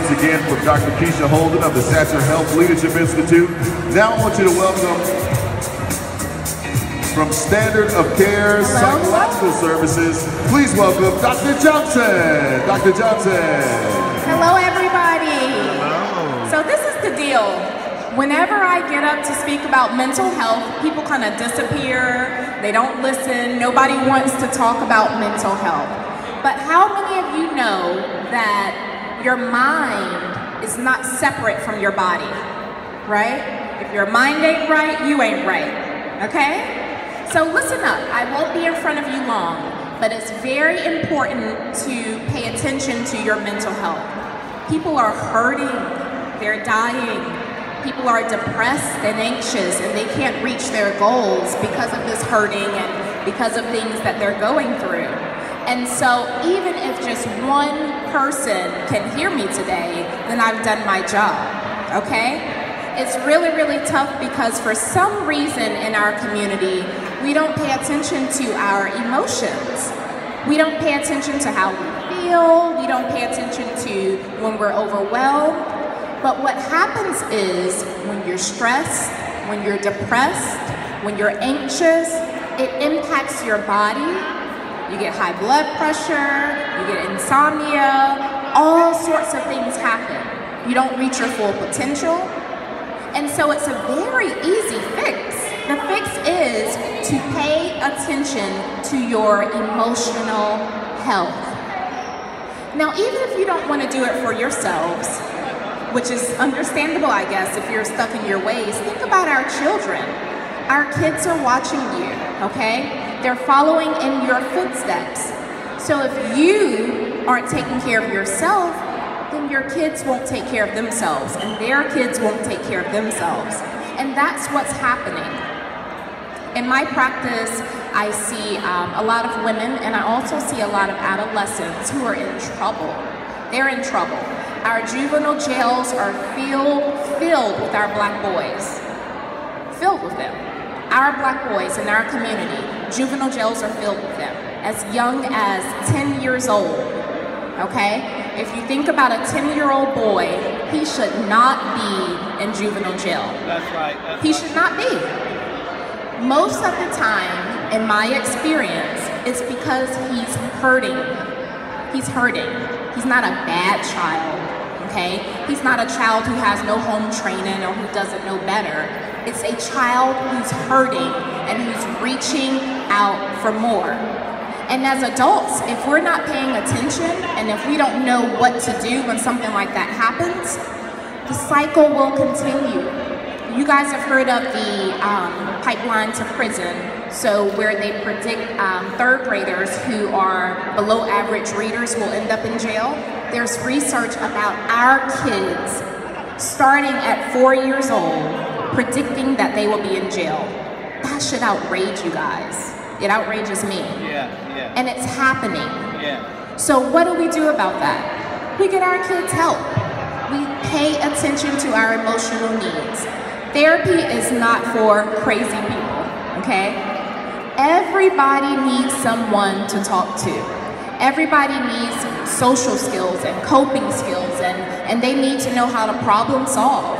words again from Dr. Keisha Holden of the Satcher Health Leadership Institute. Now I want you to welcome, from Standard of Care Psychological Services, please welcome Dr. Johnson. Dr. Johnson. Hello, everybody. Hello. So this is the deal. Whenever I get up to speak about mental health, people kind of disappear. They don't listen. Nobody wants to talk about mental health. But how many of you know that your mind is not separate from your body, right? If your mind ain't right, you ain't right, okay? So listen up, I won't be in front of you long, but it's very important to pay attention to your mental health. People are hurting, they're dying. People are depressed and anxious and they can't reach their goals because of this hurting and because of things that they're going through. And so even if just one person can hear me today, then I've done my job, okay? It's really, really tough because for some reason in our community, we don't pay attention to our emotions. We don't pay attention to how we feel. We don't pay attention to when we're overwhelmed. But what happens is when you're stressed, when you're depressed, when you're anxious, it impacts your body. You get high blood pressure, you get insomnia, all sorts of things happen. You don't reach your full potential. And so it's a very easy fix. The fix is to pay attention to your emotional health. Now, even if you don't want to do it for yourselves, which is understandable, I guess, if you're stuck in your ways, think about our children. Our kids are watching you, okay? They're following in your footsteps. So if you aren't taking care of yourself, then your kids won't take care of themselves, and their kids won't take care of themselves. And that's what's happening. In my practice, I see a lot of women, and I also see a lot of adolescents who are in trouble. They're in trouble. Our juvenile jails are filled with our black boys. Filled with them. Our black boys in our community, juvenile jails are filled with them. As young as 10 years old, okay? If you think about a 10-year-old boy, he should not be in juvenile jail. That's right. He should not be. Most of the time, in my experience, it's because he's hurting. He's hurting. He's not a bad child, okay? He's not a child who has no home training or who doesn't know better. It's a child who's hurting and who's reaching out for more. And as adults, if we're not paying attention and if we don't know what to do when something like that happens, the cycle will continue. You guys have heard of the pipeline to prison, so where they predict third graders who are below average readers will end up in jail. There's research about our kids starting at 4 years old predicting that they will be in jail. That should outrage you guys. It outrages me. Yeah. And it's happening. Yeah. So what do we do about that? We get our kids help. We pay attention to our emotional needs. Therapy is not for crazy people, okay? Everybody needs someone to talk to. Everybody needs social skills and coping skills, and they need to know how to problem solve.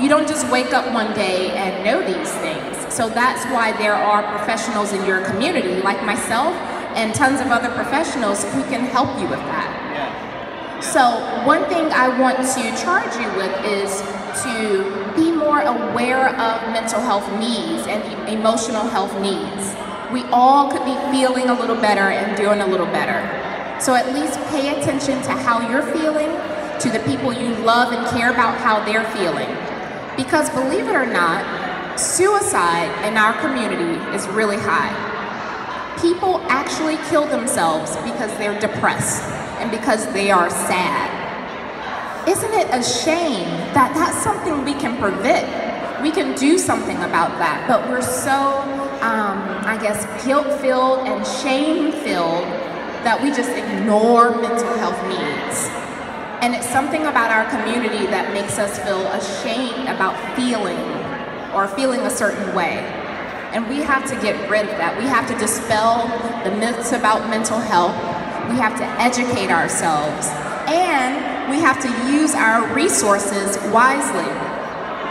You don't just wake up one day and know these things. So that's why there are professionals in your community, like myself, and tons of other professionals who can help you with that. So one thing I want to charge you with is to be more aware of mental health needs and emotional health needs. We all could be feeling a little better and doing a little better. So at least pay attention to how you're feeling, to the people you love and care about how they're feeling. Because believe it or not, suicide in our community is really high. People actually kill themselves because they're depressed and because they are sad. Isn't it a shame that that's something we can prevent? We can do something about that, but we're so, I guess, guilt-filled and shame-filled that we just ignore mental health needs. And it's something about our community that makes us feel ashamed about feeling or feeling a certain way. And we have to get rid of that. We have to dispel the myths about mental health. We have to educate ourselves. And we have to use our resources wisely.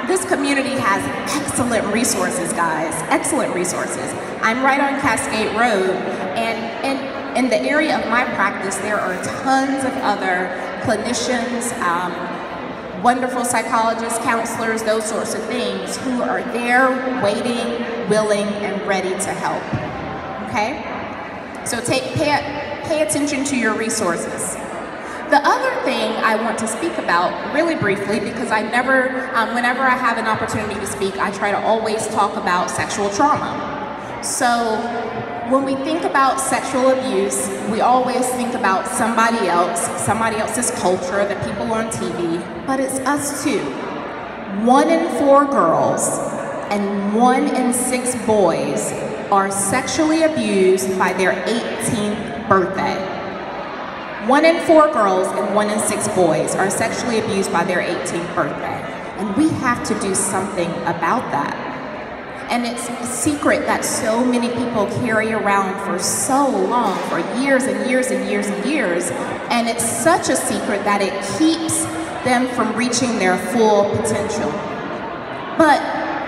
This community has excellent resources, guys, excellent resources. I'm right on Cascade Road, and in the area of my practice, there are tons of other clinicians, wonderful psychologists, counselors, those sorts of things, who are there waiting, willing, and ready to help, okay? So pay attention to your resources. The other thing I want to speak about really briefly, because I never, whenever I have an opportunity to speak, I try to always talk about sexual trauma. So when we think about sexual abuse, we always think about somebody else's culture, the people on TV, but it's us too. 1 in 4 girls and 1 in 6 boys are sexually abused by their 18th birthday. 1 in 4 girls and 1 in 6 boys are sexually abused by their 18th birthday. And we have to do something about that. And it's a secret that so many people carry around for so long, for years and years and years and years. And it's such a secret that it keeps them from reaching their full potential. But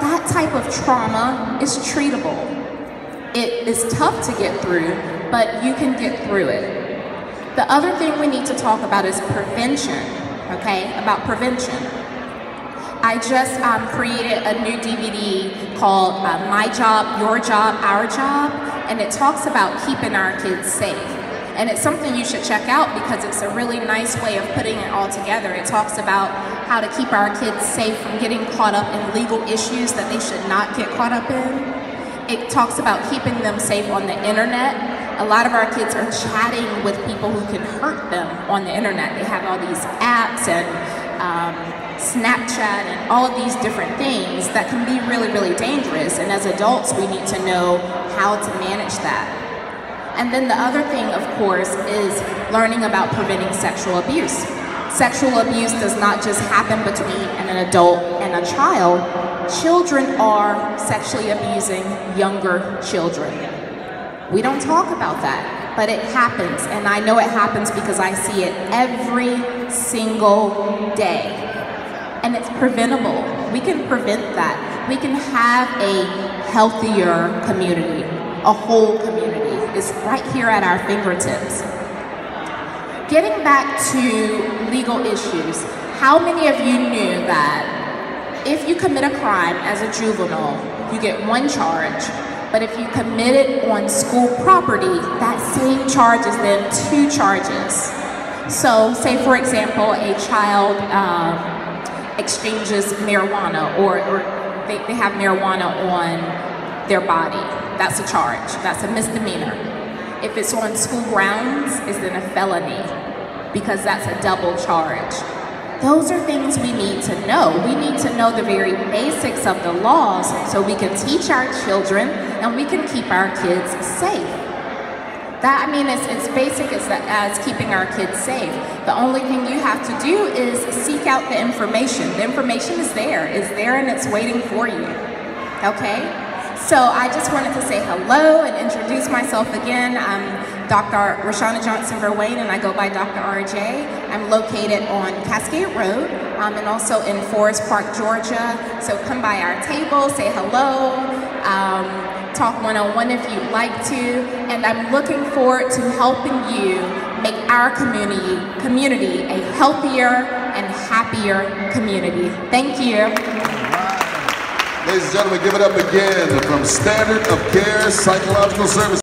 that type of trauma is treatable. It is tough to get through, but you can get through it. The other thing we need to talk about is prevention, okay? About prevention. I just created a new DVD called My Job, Your Job, Our Job, and it talks about keeping our kids safe. And it's something you should check out because it's a really nice way of putting it all together. It talks about how to keep our kids safe from getting caught up in legal issues that they should not get caught up in. It talks about keeping them safe on the internet. A lot of our kids are chatting with people who can hurt them on the internet. They have all these apps and Snapchat and all of these different things that can be really, really dangerous. And as adults, we need to know how to manage that. And then the other thing, of course, is learning about preventing sexual abuse. Sexual abuse does not just happen between an adult and a child. Children are sexually abusing younger children. We don't talk about that, but it happens, and I know it happens because I see it every single day. And it's preventable. We can prevent that. We can have a healthier community, a whole community. It's right here at our fingertips. Getting back to legal issues, how many of you knew that if you commit a crime as a juvenile, you get 1 charge, but if you commit it on school property, that same charge is then 2 charges. So say for example, a child exchanges marijuana or they have marijuana on their body. That's a charge, that's a misdemeanor. If it's on school grounds, it's then a felony because that's a double charge. Those are things we need to know. We need to know the very basics of the laws so we can teach our children and we can keep our kids safe. That, I mean, it's basic as keeping our kids safe. The only thing you have to do is seek out the information. The information is there and it's waiting for you, okay? So I just wanted to say hello and introduce myself again. I'm Dr. Rashana Johnson-Verwain, and I go by Dr. RJ. I'm located on Cascade Road and also in Forest Park, Georgia. So come by our table, say hello, talk one-on-one if you'd like to, and I'm looking forward to helping you make our community a healthier and happier community. Thank you. Ladies and gentlemen, give it up again from Standard of Care Psychological Services.